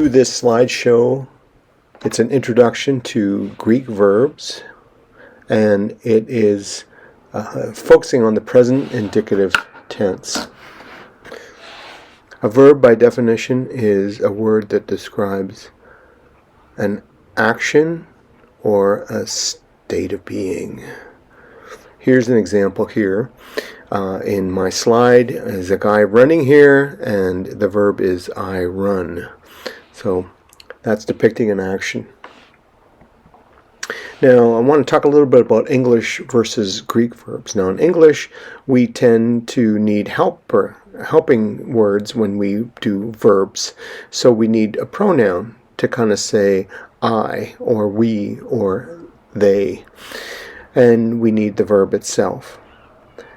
to this slideshow. It's an introduction to Greek verbs, and it is focusing on the present indicative tense. A verb, by definition, is a word that describes an action or a state of being. Here's an example here. In my slide is a guy running here, and the verb is I run. So that's depicting an action. Now I want to talk a little bit about English versus Greek verbs. Now in English we tend to need helping words when we do verbs. So we need a pronoun to kind of say I or we or they. And we need the verb itself.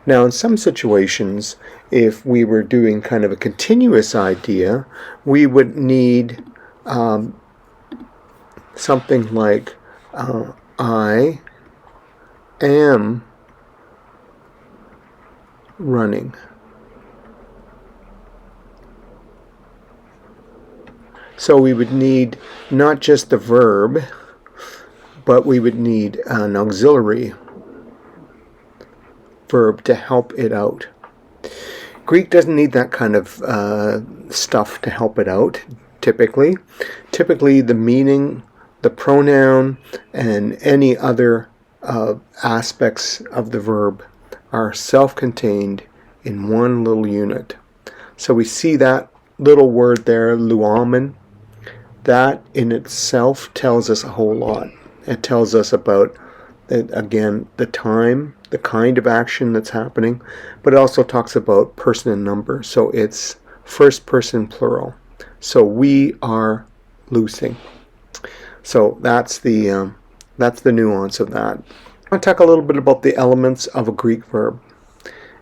Now in some situations, if we were doing kind of a continuous idea, we would need something like I am running. So we would need not just the verb, but we would need an auxiliary verb to help it out. Greek doesn't need that kind of stuff to help it out, typically. Typically the meaning, the pronoun, and any other aspects of the verb are self-contained in one little unit. So we see that little word there, luamen. That in itself tells us a whole lot. It tells us about, again, the time, the kind of action that's happening, but it also talks about person and number. So it's first person plural. So we are loosing. So that's the nuance of that. I want to talk a little bit about the elements of a Greek verb.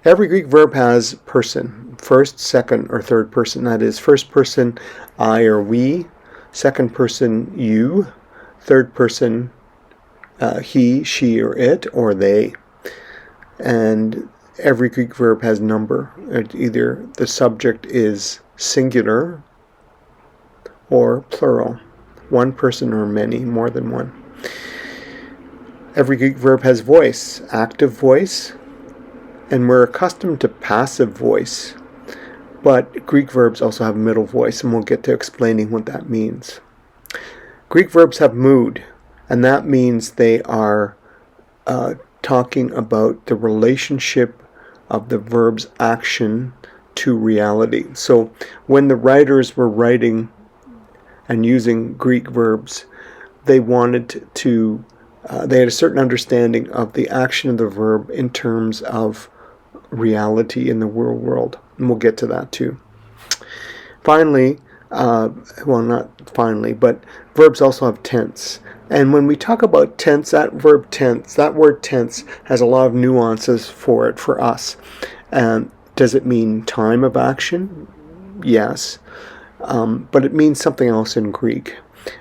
Every Greek verb has person, first, second, or third person. That is, first person I or we, second person you, third person he, she, or it, or they. And every Greek verb has number. Either the subject is singular or plural. One person or many, more than one. Every Greek verb has voice, active voice, and we're accustomed to passive voice. But Greek verbs also have middle voice, and we'll get to explaining what that means. Greek verbs have mood, and that means they are talking about the relationship of the verb's action to reality. So when the writers were writing and using Greek verbs, they wanted to, they had a certain understanding of the action of the verb in terms of reality in the real world. And we'll get to that too. Finally, well, not finally, but verbs also have tense. And when we talk about tense, that word tense has a lot of nuances for it, for us. Does it mean time of action? Yes. But it means something else in Greek.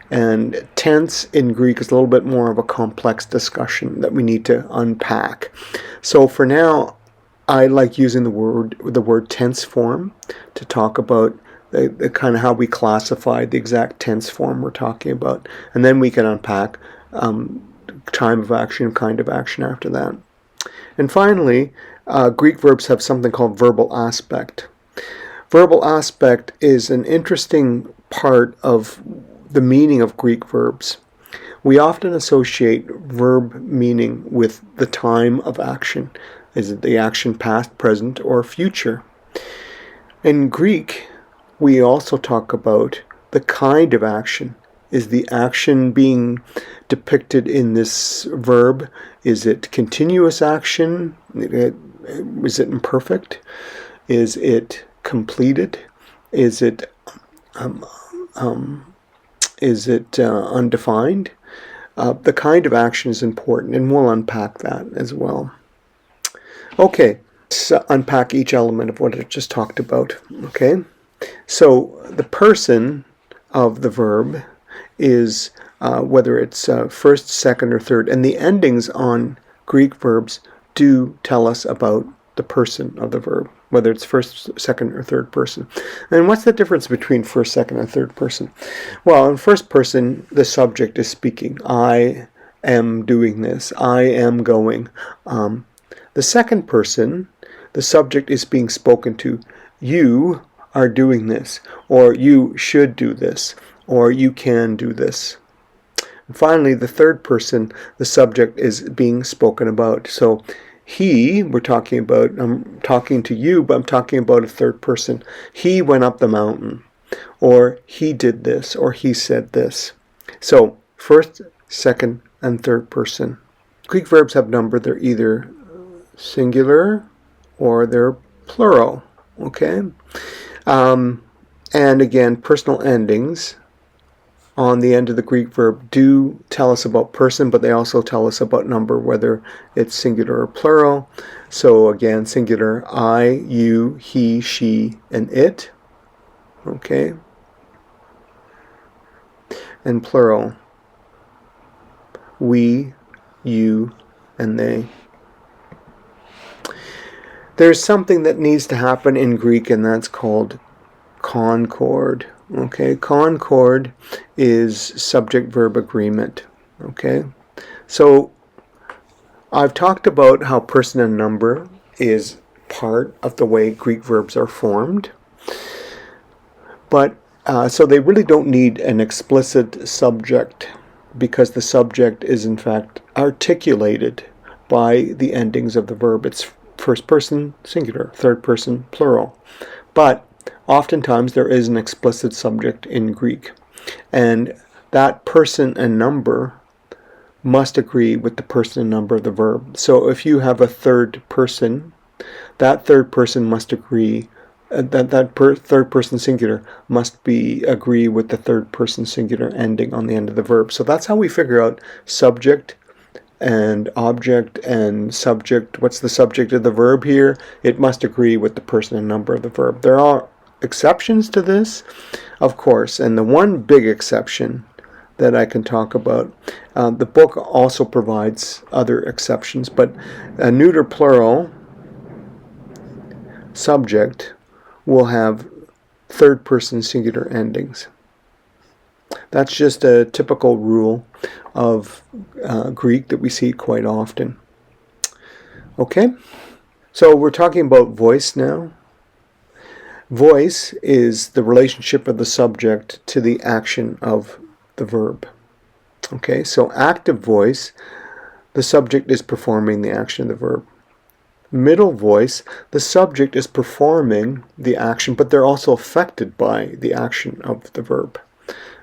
And tense in Greek is a little bit more of a complex discussion that we need to unpack. So for now, I like using the word tense form to talk about the kind of how we classify the exact tense form we're talking about. And then we can unpack time of action, kind of action after that. And finally, Greek verbs have something called verbal aspect. Verbal aspect is an interesting part of the meaning of Greek verbs. We often associate verb meaning with the time of action. Is it the action past, present, or future? In Greek, we also talk about the kind of action. Is the action being depicted in this verb? Is it continuous action? Is it imperfect? Is it completed? Is it undefined? The kind of action is important, and we'll unpack that as well. Okay, let's unpack each element of what I just talked about. Okay, so the person of the verb is whether it's first, second, or third, and the endings on Greek verbs do tell us about the person of the verb, whether it's first, second, or third person. And what's the difference between first, second, and third person? Well, in first person, the subject is speaking. I am doing this. I am going. The second person, the subject is being spoken to. You are doing this, or you should do this, or you can do this. And finally, the third person, the subject is being spoken about. So he, we're talking about, I'm talking to you, but I'm talking about a third person. He went up the mountain, or he did this, or he said this. So first, second, and third person. Greek verbs have number. They're either singular or they're plural. Okay? And again, personal endings on the end of the Greek verb do tell us about person, but they also tell us about number, whether it's singular or plural. So again, singular, I, you, he, she, and it. Okay? And plural, we, you, and they. There's something that needs to happen in Greek, and that's called concord. Okay, concord is subject-verb agreement. Okay, so I've talked about how person and number is part of the way Greek verbs are formed, but so they really don't need an explicit subject, because the subject is in fact articulated by the endings of the verb. It's first person singular, third person plural, but oftentimes there is an explicit subject in Greek, and that person and number must agree with the person and number of the verb. So if you have a third person, that third person must agree, third person singular must agree with the third person singular ending on the end of the verb. So that's how we figure out subject and object and subject. What's the subject of the verb here? It must agree with the person and number of the verb. There are exceptions to this, of course, and the one big exception that I can talk about, the book also provides other exceptions, but a neuter plural subject will have third person singular endings. That's just a typical rule of Greek that we see quite often. Okay, so we're talking about voice now. Voice is the relationship of the subject to the action of the verb. Okay, so active voice, the subject is performing the action of the verb. Middle voice, the subject is performing the action, but they're also affected by the action of the verb.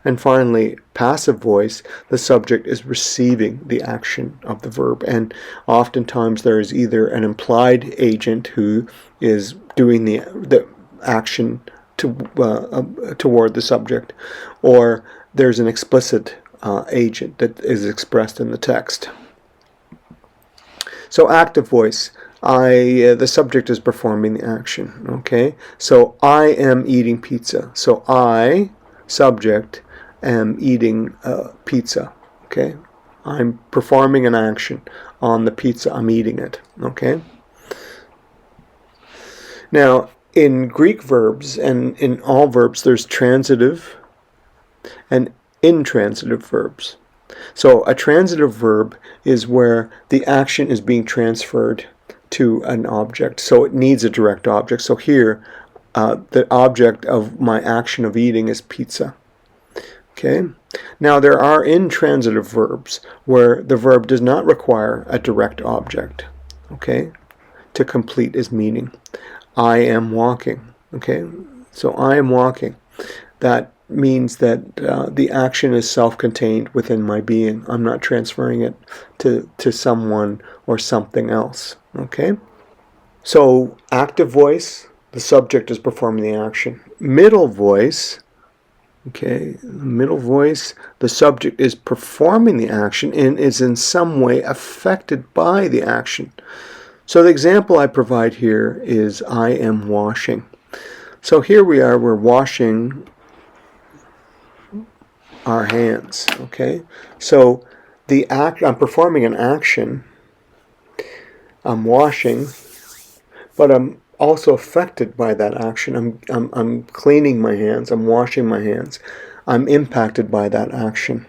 And finally, passive voice, the subject is receiving the action of the verb. And oftentimes there is either an implied agent who is doing the action toward the subject, or there's an explicit agent that is expressed in the text. So active voice, the subject is performing the action. Okay, so I am eating pizza. So I, subject, am eating pizza. Okay, I'm performing an action on the pizza. I'm eating it. Okay. Now, in Greek verbs and in all verbs, there's transitive and intransitive verbs. So a transitive verb is where the action is being transferred to an object. So it needs a direct object. So here, the object of my action of eating is pizza. Okay. Now there are intransitive verbs where the verb does not require a direct object, okay, to complete its meaning. I am walking. Okay, so I am walking. That means that the action is self-contained within my being. I'm not transferring it to someone or something else. Okay, so active voice, the subject is performing the action. Middle voice, okay, middle voice, the subject is performing the action and is in some way affected by the action. So the example I provide here is I am washing. So here we are, we're washing our hands, okay? So I'm performing an action, I'm washing, but I'm also affected by that action. I'm cleaning my hands. I'm washing my hands. I'm impacted by that action.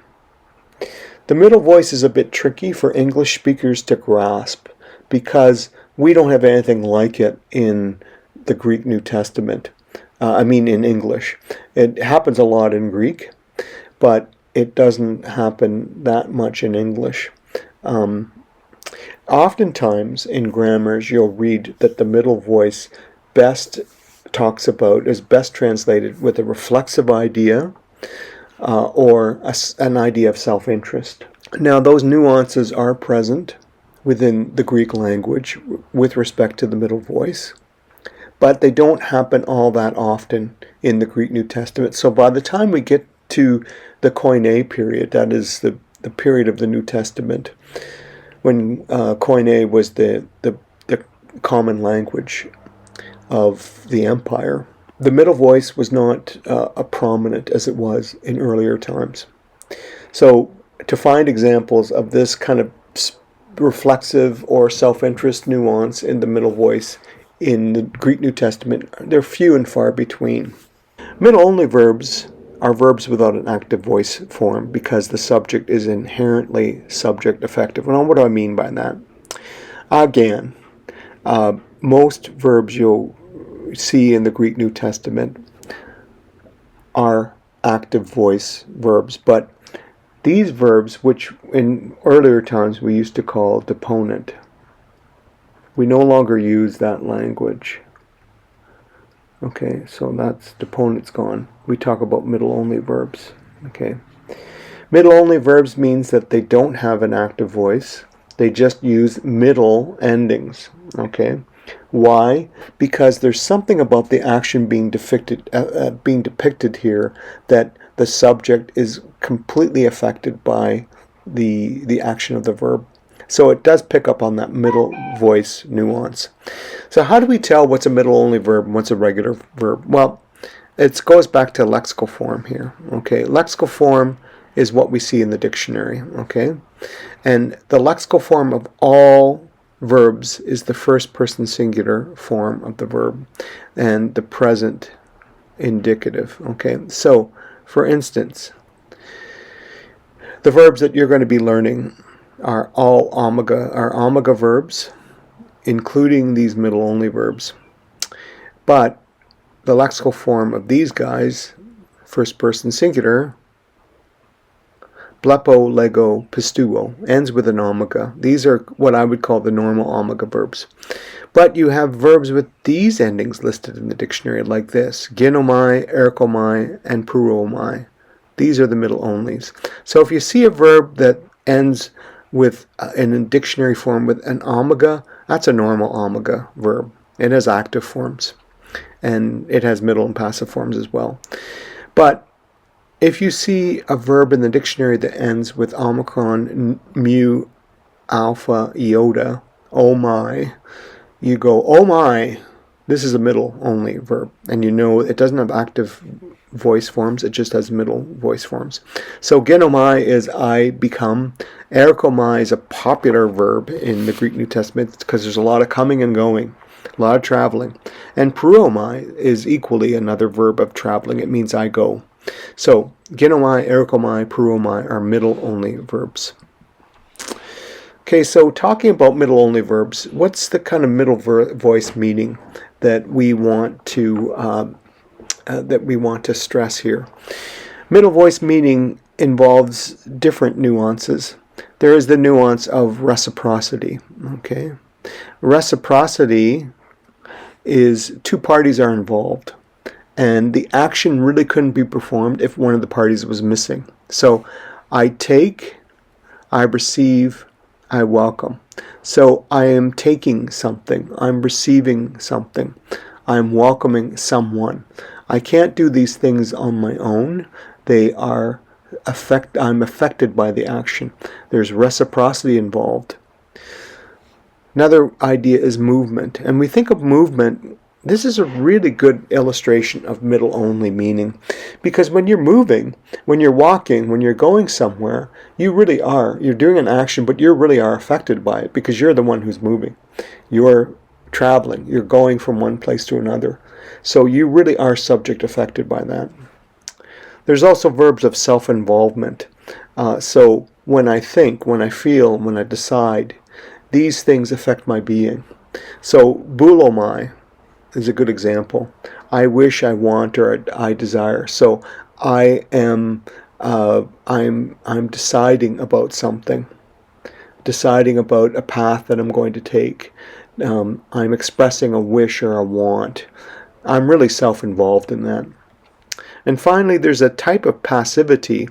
The middle voice is a bit tricky for English speakers to grasp because we don't have anything like it in the Greek New Testament. In English. It happens a lot in Greek, but it doesn't happen that much in English. Oftentimes in grammars you'll read that the middle voice is best translated with a reflexive idea or an idea of self-interest. Now those nuances are present within the Greek language with respect to the middle voice, but they don't happen all that often in the Greek New Testament. So by the time we get to the Koine period, that is the period of the New Testament, when Koine was the common language of the empire, the middle voice was not prominent as it was in earlier times. So to find examples of this kind of reflexive or self-interest nuance in the middle voice in the Greek New Testament, they're few and far between. Middle-only verbs are verbs without an active voice form because the subject is inherently subject-affective. Now, what do I mean by that? Again, most verbs you'll see in the Greek New Testament are active voice verbs, but these verbs, which in earlier times we used to call deponent, we no longer use that language. Okay, so that's deponent's gone. We talk about middle-only verbs. Okay, middle-only verbs means that they don't have an active voice. They just use middle endings. Okay, why? Because there's something about the action being depicted here that the subject is completely affected by the action of the verb. So it does pick up on that middle voice nuance. So how do we tell what's a middle-only verb and what's a regular verb? Well, it goes back to lexical form here. Okay, lexical form is what we see in the dictionary. Okay, and the lexical form of all verbs is the first person singular form of the verb and the present indicative. Okay, so for instance, the verbs that you're going to be learning are all omega verbs, including these middle-only verbs. But the lexical form of these guys, first person singular, blepo, lego, pistuo, ends with an omega. These are what I would call the normal omega verbs. But you have verbs with these endings listed in the dictionary like this: ginomai, erkomai, and pruomai. These are the middle onlys. So if you see a verb that ends with in a dictionary form with an omega, that's a normal omega verb. It has active forms, and it has middle and passive forms as well. But if you see a verb in the dictionary that ends with omicron, mu, alpha, iota, oh my, you go, oh my, this is a middle only verb. And you know it doesn't have active voice forms, it just has middle voice forms. So genomai is I become. Erkomai is a popular verb in the Greek New Testament because there's a lot of coming and going, a lot of traveling. And pruomai is equally another verb of traveling. It means I go. So genomai, erkomai, pruomai are middle-only verbs. Okay, so talking about middle-only verbs, what's the kind of middle voice meaning that we want to stress here? Middle voice meaning involves different nuances. There is the nuance of reciprocity. Okay, reciprocity is two parties are involved, and the action really couldn't be performed if one of the parties was missing. So, I take, I receive, I welcome. So I am taking something, I'm receiving something, I'm welcoming someone. I can't do these things on my own. I'm affected by the action. There's reciprocity involved. Another idea is movement. And we think of movement, this is a really good illustration of middle-only meaning. Because when you're moving, when you're walking, when you're going somewhere, you're doing an action, but you really are affected by it because you're the one who's moving. You're traveling. You're going from one place to another. So you really are subject affected by that. There's also verbs of self-involvement. So when I think, when I feel, when I decide, these things affect my being. So bulomai is a good example. I wish, I want, or I desire. So I am, I'm deciding about something, deciding about a path that I'm going to take. I'm expressing a wish or a want. I'm really self-involved in that. And finally, there's a type of passivity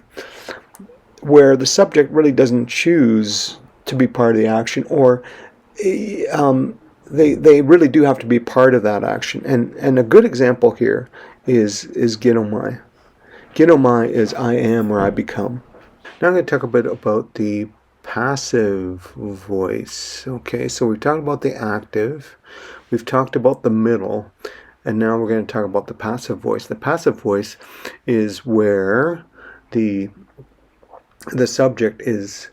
where the subject really doesn't choose to be part of the action, or they really do have to be part of that action. And a good example here is ginomai. Ginomai is I am or I become. Now I'm going to talk a bit about the passive voice. Okay, so we've talked about the active, we've talked about the middle, and now we're going to talk about the passive voice. The passive voice is where the subject is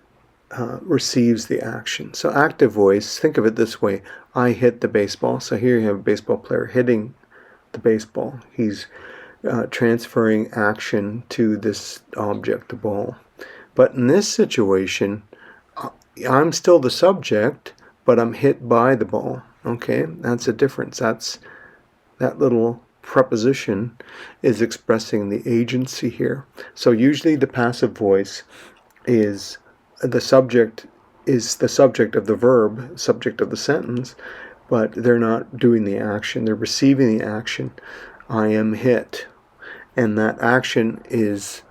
receives the action. So active voice, think of it this way. I hit the baseball. So here you have a baseball player hitting the baseball. He's transferring action to this object, the ball. But in this situation, I'm still the subject, but I'm hit by the ball. Okay, that's a difference. That little preposition is expressing the agency here. So usually the passive voice is the subject of the verb, subject of the sentence, but they're not doing the action. They're receiving the action. I am hit. And that action is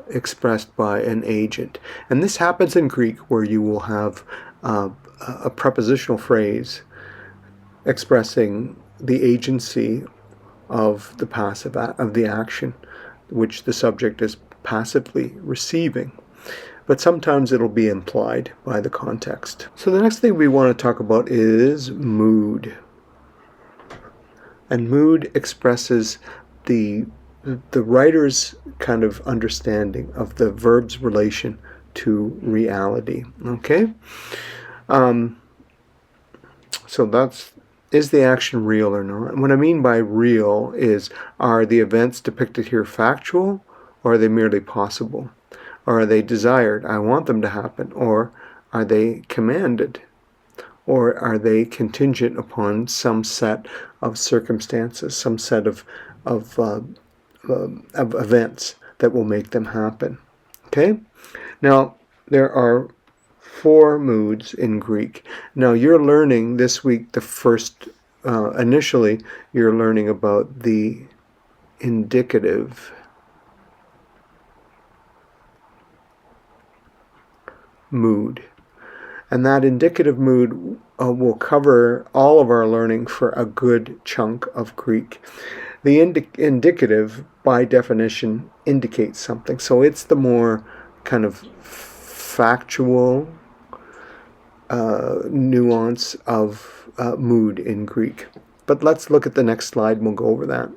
expressed by an agent. And this happens in Greek, where you will have a prepositional phrase expressing the agency of the passive of the action, which the subject is passively receiving. But sometimes it'll be implied by the context. So the next thing we want to talk about is mood. And mood expresses the writer's kind of understanding of the verb's relation to reality. Okay? So that's, is the action real or not? And what I mean by real is, are the events depicted here factual, or are they merely possible? Or are they desired? I want them to happen. Or are they commanded? Or are they contingent upon some set of circumstances, some set of events that will make them happen? Okay? Now, there are 4 moods in Greek. Now, you're learning this week the first, initially, you're learning about the indicative mood. And that indicative mood will cover all of our learning for a good chunk of Greek. The indicative, by definition, indicates something. So it's the more kind of factual nuance of mood in Greek. But let's look at the next slide and we'll go over that.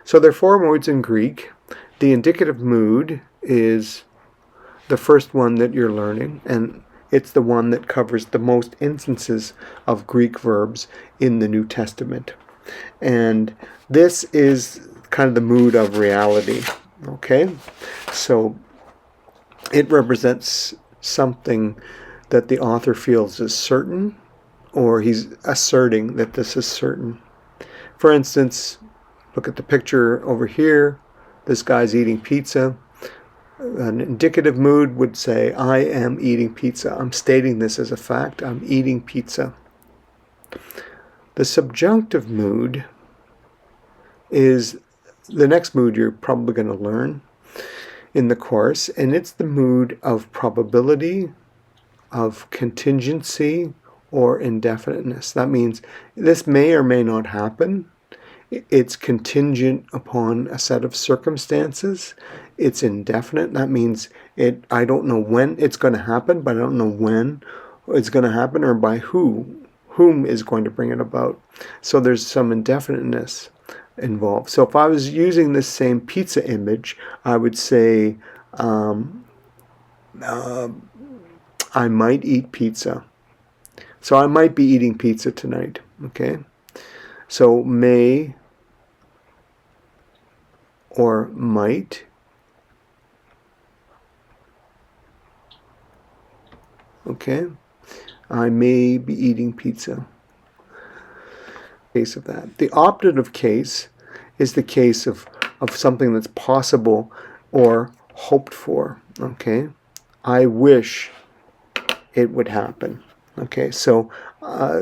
So there are 4 moods in Greek. The indicative mood is the first one that you're learning, and it's the one that covers the most instances of Greek verbs in the New Testament. And this is kind of the mood of reality. Okay? So it represents something that the author feels is certain, or he's asserting that this is certain. For instance, look at the picture over here. This guy's eating pizza. An indicative mood would say, I am eating pizza. I'm stating this as a fact. I'm eating pizza. The subjunctive mood is the next mood you're probably going to learn in the course, and it's the mood of probability, of contingency, or indefiniteness. That means this may or may not happen. It's contingent upon a set of circumstances. It's indefinite. That means I don't know when it's going to happen, but I don't know when it's going to happen or by whom is going to bring it about. So there's some indefiniteness involved. So if I was using this same pizza image, I would say I might eat pizza. So I might be eating pizza tonight. Okay. So may or might. Okay. I may be eating pizza. Case of that. The optative case is the case of something that's possible or hoped for. Okay. I wish it would happen. Okay, so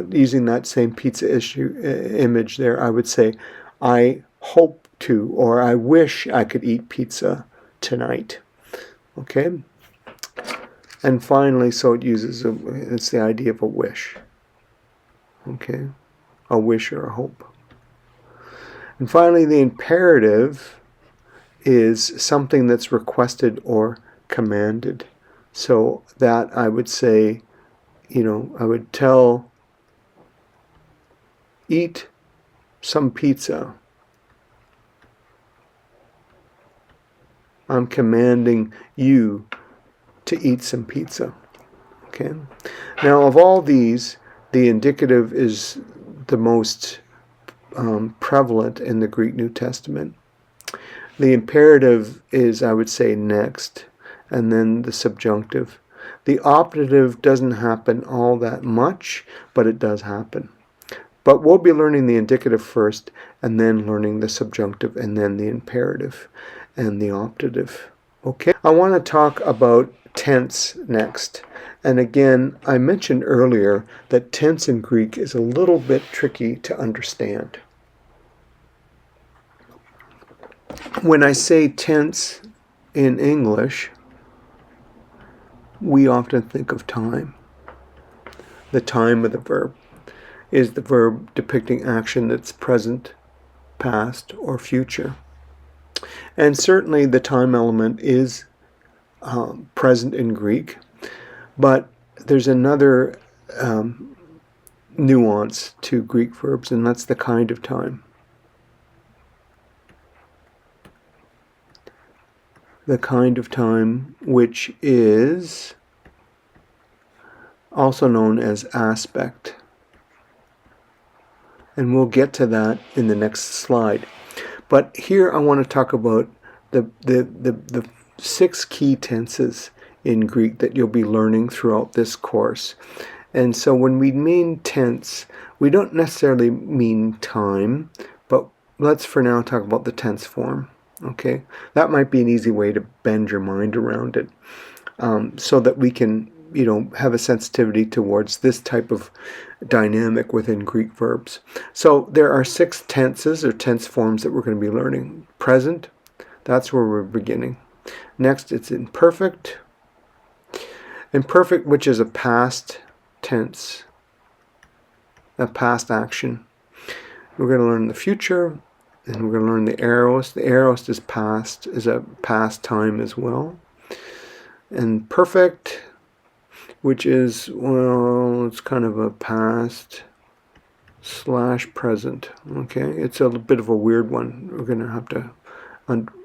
using that same pizza image there, I would say, I hope to, or I wish I could eat pizza tonight. Okay, and finally, so it uses it's the idea of a wish. Okay, a wish or a hope. And finally, the imperative is something that's requested or commanded. So that I would say, I would tell, eat some pizza. I'm commanding you to eat some pizza. Okay. Now, of all these, the indicative is the most prevalent in the Greek New Testament. The imperative is, I would say, next, and then the subjunctive. The optative doesn't happen all that much, but it does happen. But we'll be learning the indicative first, and then learning the subjunctive, and then the imperative and the optative. Okay, I want to talk about tense next. And again, I mentioned earlier that tense in Greek is a little bit tricky to understand. When I say tense in English, we often think of time. The time of the verb is the verb depicting action that's present, past, or future. And certainly the time element is present in Greek, but there's another nuance to Greek verbs, and that's the kind of time. The kind of time, which is also known as aspect. And we'll get to that in the next slide. But here I want to talk about the 6 key tenses in Greek that you'll be learning throughout this course. And so when we mean tense, we don't necessarily mean time, but let's for now talk about the tense form. Okay, that might be an easy way to bend your mind around it, so that we can, have a sensitivity towards this type of dynamic within Greek verbs. So there are 6 tenses or tense forms that we're going to be learning. Present, that's where we're beginning. Next, it's imperfect. Imperfect, which is a past tense, a past action. We're going to learn the future. And we're going to learn the aorist. The aorist is past, is a past time as well. And perfect, which is, it's kind of a past / present. Okay, it's a bit of a weird one. We're going to have to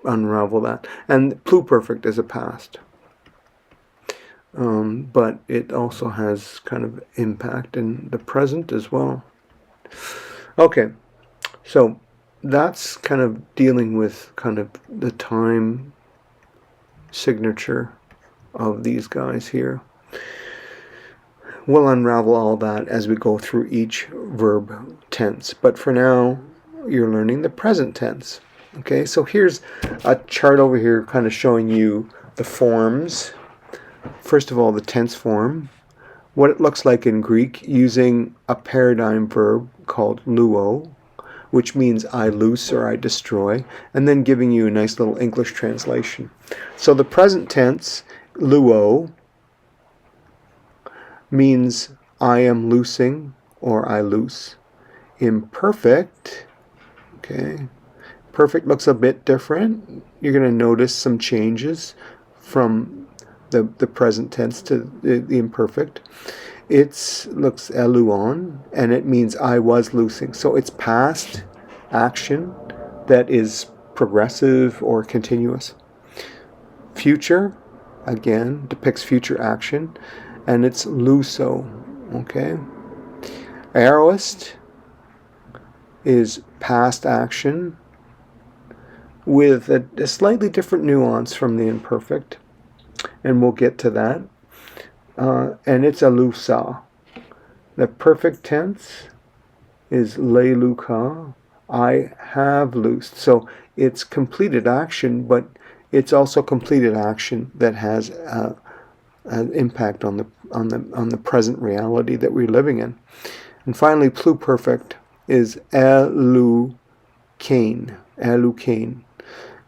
unravel that. And pluperfect is a past. But it also has kind of impact in the present as well. Okay, so that's kind of dealing with kind of the time signature of these guys here. We'll unravel all that as we go through each verb tense. But for now, you're learning the present tense. Okay, so here's a chart over here kind of showing you the forms. First of all, the tense form, what it looks like in Greek using a paradigm verb called luo, which means I loose or I destroy, and then giving you a nice little English translation. So the present tense, luo, means I am loosing or I loose. Imperfect, okay, perfect looks a bit different. You're going to notice some changes from the present tense to the imperfect. It looks eluon, and it means I was loosing. So it's past action that is progressive or continuous. Future, again, depicts future action, and it's luso, okay? Aorist is past action with a slightly different nuance from the imperfect, and we'll get to that. And it's alusa. The perfect tense is leluka. I have loosed. So it's completed action, but it's also completed action that has an impact on the present reality that we're living in. And finally, pluperfect is elukain,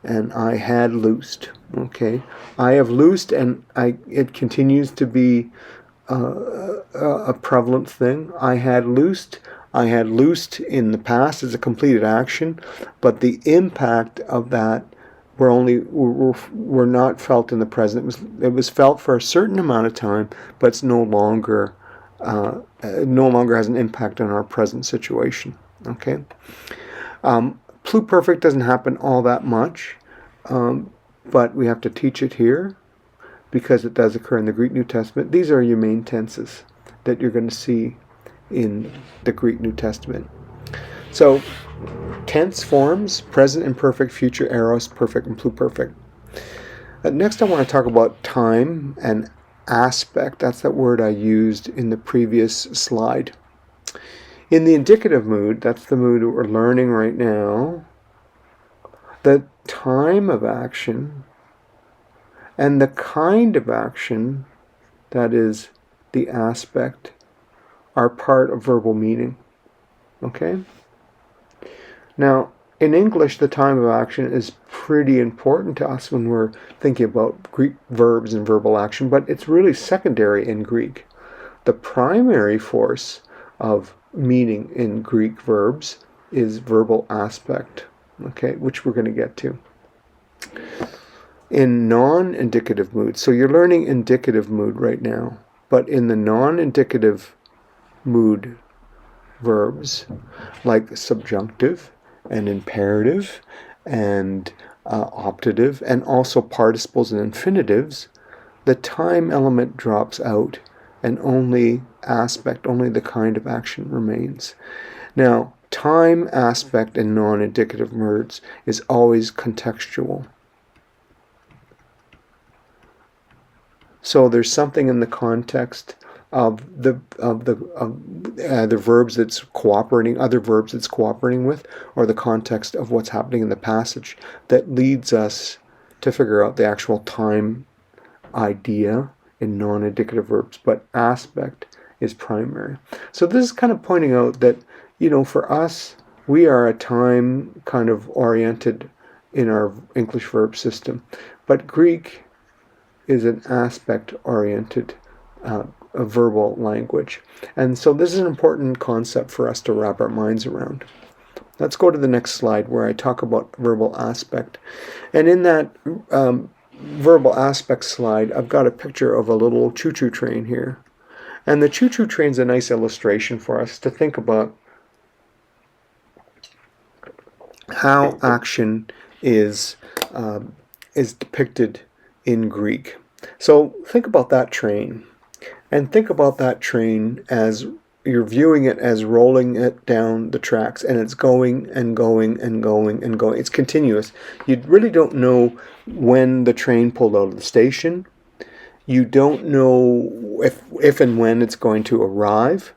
and I had loosed. Okay, I have loosed, and it continues to be a prevalent thing. I had loosed in the past as a completed action, but the impact of that were not felt in the present. It was felt for a certain amount of time, but it's no longer has an impact on our present situation. Okay, pluperfect doesn't happen all that much, but we have to teach it here because it does occur in the Greek New Testament. These are your main tenses that you're going to see in the Greek New Testament. So, tense forms: present, imperfect, future, aorist, perfect, and pluperfect. Next, I want to talk about time and aspect. That's that word I used in the previous slide. In the indicative mood, that's the mood that we're learning right now, the time of action and the kind of action, that is the aspect, are part of verbal meaning. Okay? Now, in English, the time of action is pretty important to us when we're thinking about Greek verbs and verbal action, but it's really secondary in Greek. The primary force of meaning in Greek verbs is verbal aspect, okay, which we're going to get to. In non-indicative mood, so you're learning indicative mood right now, but in the non-indicative mood verbs, like subjunctive and imperative and optative, and also participles and infinitives, the time element drops out and only the kind of action remains. Now, time aspect in non-indicative words is always contextual. So there's something in the context of the verbs that's cooperating, other verbs it's cooperating with, or the context of what's happening in the passage that leads us to figure out the actual time idea in non-indicative verbs, but aspect is primary. So this is kind of pointing out that, for us, we are a time kind of oriented in our English verb system, but Greek is an aspect oriented a verbal language. And so this is an important concept for us to wrap our minds around. Let's go to the next slide where I talk about verbal aspect. And in that verbal aspect slide, I've got a picture of a little choo-choo train here. And the choo-choo train is a nice illustration for us to think about how action is depicted in Greek. So think about that train. And think about that train as you're viewing it as rolling it down the tracks, and it's going and going and going and going. It's continuous. You really don't know when the train pulled out of the station. You don't know if and when it's going to arrive.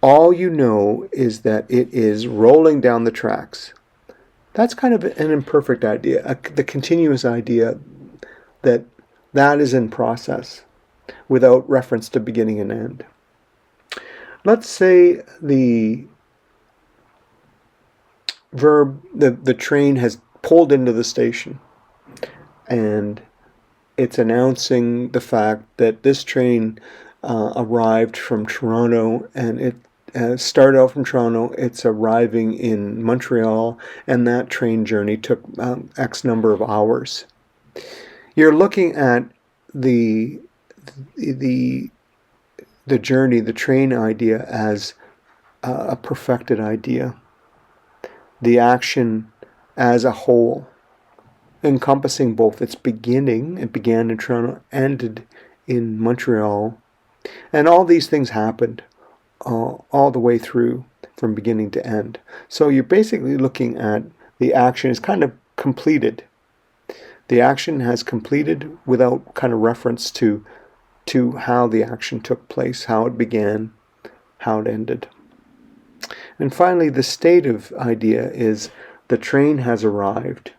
All you know is that it is rolling down the tracks. That's kind of an imperfect idea, the continuous idea that is in process, without reference to beginning and end. Let's say the verb, the train has pulled into the station, and it's announcing the fact that this train arrived from Toronto, and it started out from Toronto, it's arriving in Montreal, and that train journey took X number of hours. You're looking at the journey, the train idea, as a perfected idea. The action as a whole, encompassing both its beginning, it began in Toronto, ended in Montreal, and all these things happened all the way through from beginning to end. So you're basically looking at the action is kind of completed. The action has completed without kind of reference to how the action took place, how it began, how it ended. And finally, the stative idea is the train has arrived.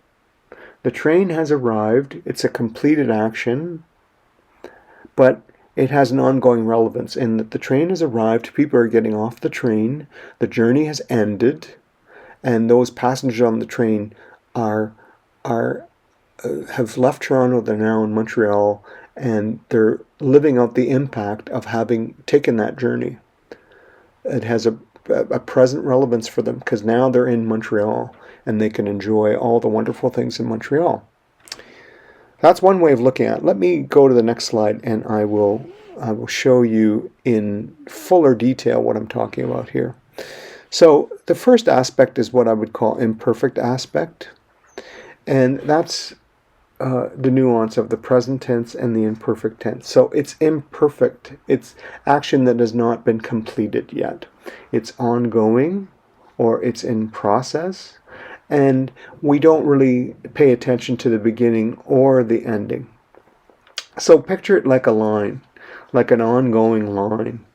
The train has arrived. It's a completed action, but it has an ongoing relevance in that the train has arrived, people are getting off the train, the journey has ended, and those passengers on the train are have left Toronto, they're now in Montreal, and they're living out the impact of having taken that journey. It has a present relevance for them because now they're in Montreal and they can enjoy all the wonderful things in Montreal. That's one way of looking at it. Let me go to the next slide and I will show you in fuller detail what I'm talking about here. So the first aspect is what I would call imperfect aspect, and that's the nuance of the present tense and the imperfect tense. So it's imperfect. It's action that has not been completed yet. It's ongoing or it's in process, and we don't really pay attention to the beginning or the ending. So picture it like a line, like an ongoing line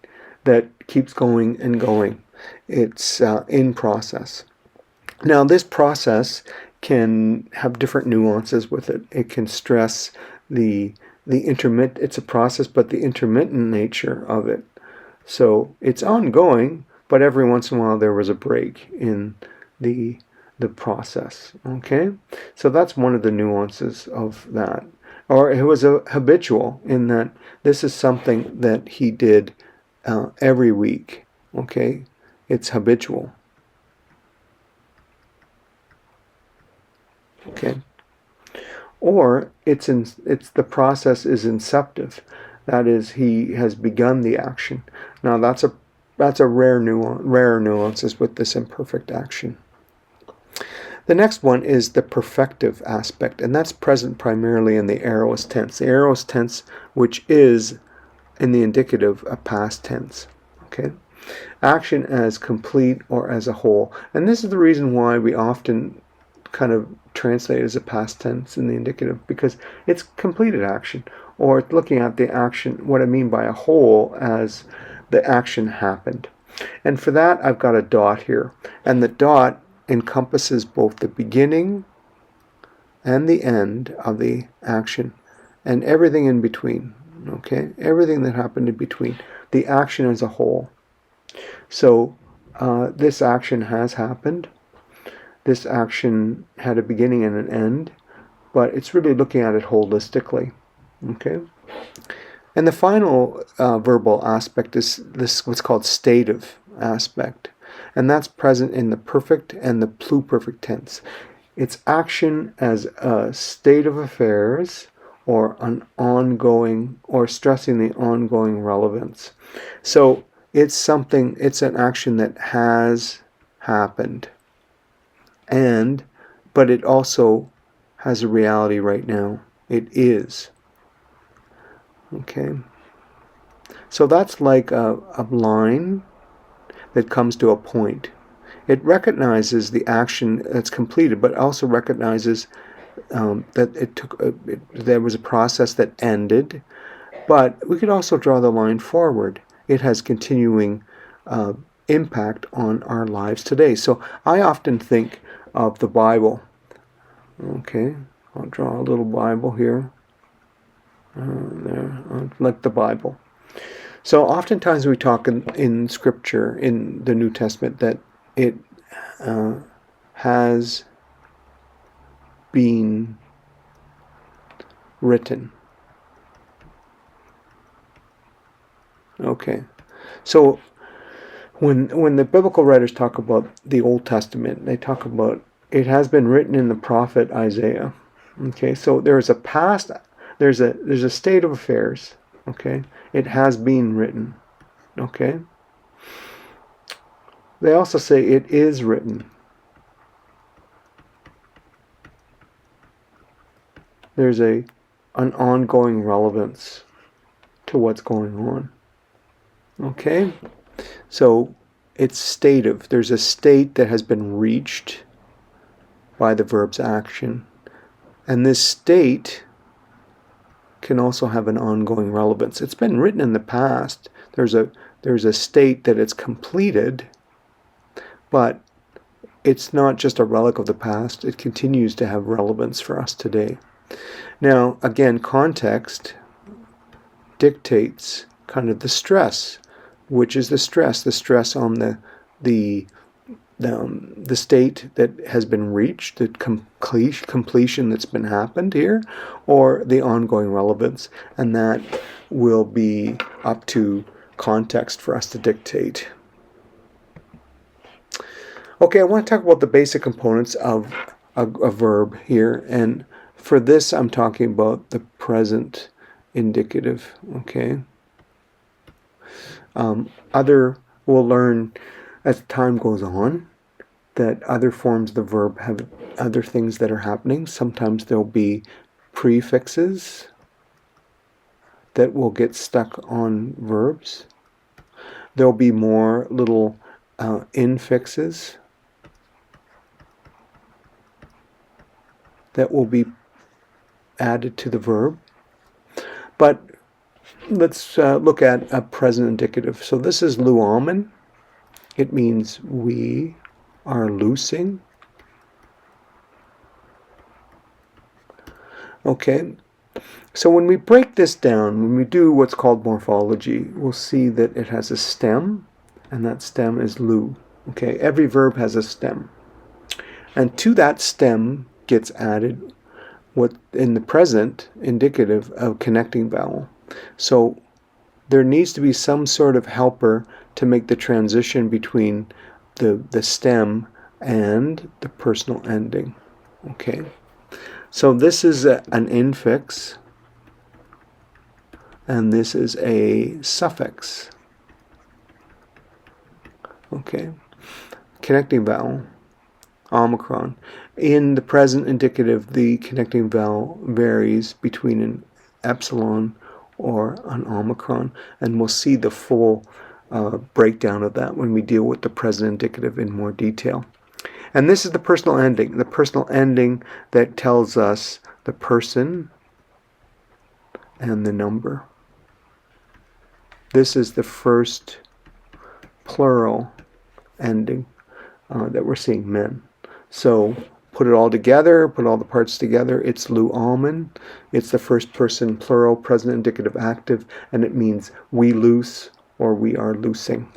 that keeps going and going. It's in process. Now this process can have different nuances with it. It can stress the intermittent, it's a process, but the intermittent nature of it. So it's ongoing, but every once in a while there was a break in the process. Okay, so that's one of the nuances of that. Or it was a habitual in that this is something that he did every week. Okay, it's habitual. Okay, or it's the process is inceptive. That is, he has begun the action. Now that's a rare nuances with this imperfect action. The next one is the perfective aspect, and that's present primarily in the aorist tense. The aorist tense, which is in the indicative a past tense. Okay, action as complete or as a whole, and this is the reason why we often kind of translate as a past tense in the indicative, because it's completed action, or looking at the action, what I mean by a whole, as the action happened. And for that I've got a dot here, and the dot encompasses both the beginning and the end of the action and everything in between. Okay, everything that happened in between, the action as a whole. So this action has happened. This action had a beginning and an end, but it's really looking at it holistically. Okay, and the final verbal aspect is this what's called stative aspect, and that's present in the perfect and the pluperfect tense. It's action as a state of affairs or an ongoing, or stressing the ongoing relevance. So it's an action that has happened, but it also has a reality right now. It is. Okay. So that's like a line that comes to a point. It recognizes the action that's completed, but also recognizes that there was a process that ended, but we could also draw the line forward. It has continuing impact on our lives today. So I often think of the Bible. Okay, I'll draw a little Bible here. There, like the Bible. So oftentimes we talk in Scripture, in the New Testament, that it has been written. Okay, so when the biblical writers talk about the Old Testament, they talk about it has been written in the prophet Isaiah. Okay, so there's a past, there's a state of affairs. Okay, it has been written. Okay, they also say it is written. There's an ongoing relevance to what's going on. Okay, So it's stative. There's a state that has been reached by the verb's action. And this state can also have an ongoing relevance. It's been written in the past. There's a state that it's completed, but it's not just a relic of the past. It continues to have relevance for us today. Now, again, context dictates kind of the stress. Which is the stress? The stress on the state that has been reached, the completion that's been happened here, or the ongoing relevance, and that will be up to context for us to dictate. Okay, I want to talk about the basic components of a verb here, and for this I'm talking about the present indicative. Okay. We'll learn as time goes on that other forms of the verb have other things that are happening. Sometimes there'll be prefixes that will get stuck on verbs. There'll be more little infixes that will be added to the verb. But let's look at a present indicative. So this is luamen. It means we are loosing. Okay. So when we break this down, when we do what's called morphology, we'll see that it has a stem, and that stem is lu. Okay. Every verb has a stem. And to that stem gets added what in the present indicative of connecting vowel. So there needs to be some sort of helper to make the transition between the stem and the personal ending. Okay. So this is an infix, and this is a suffix. Okay. Connecting vowel, omicron. In the present indicative, the connecting vowel varies between an epsilon or an omicron, and we'll see the full breakdown of that when we deal with the present indicative in more detail. And this is the personal ending that tells us the person and the number. This is the first plural ending that we're seeing, men. So put it all together, put all the parts together, it's luamen. It's the first person plural, present indicative active, and it means we loose or we are loosing.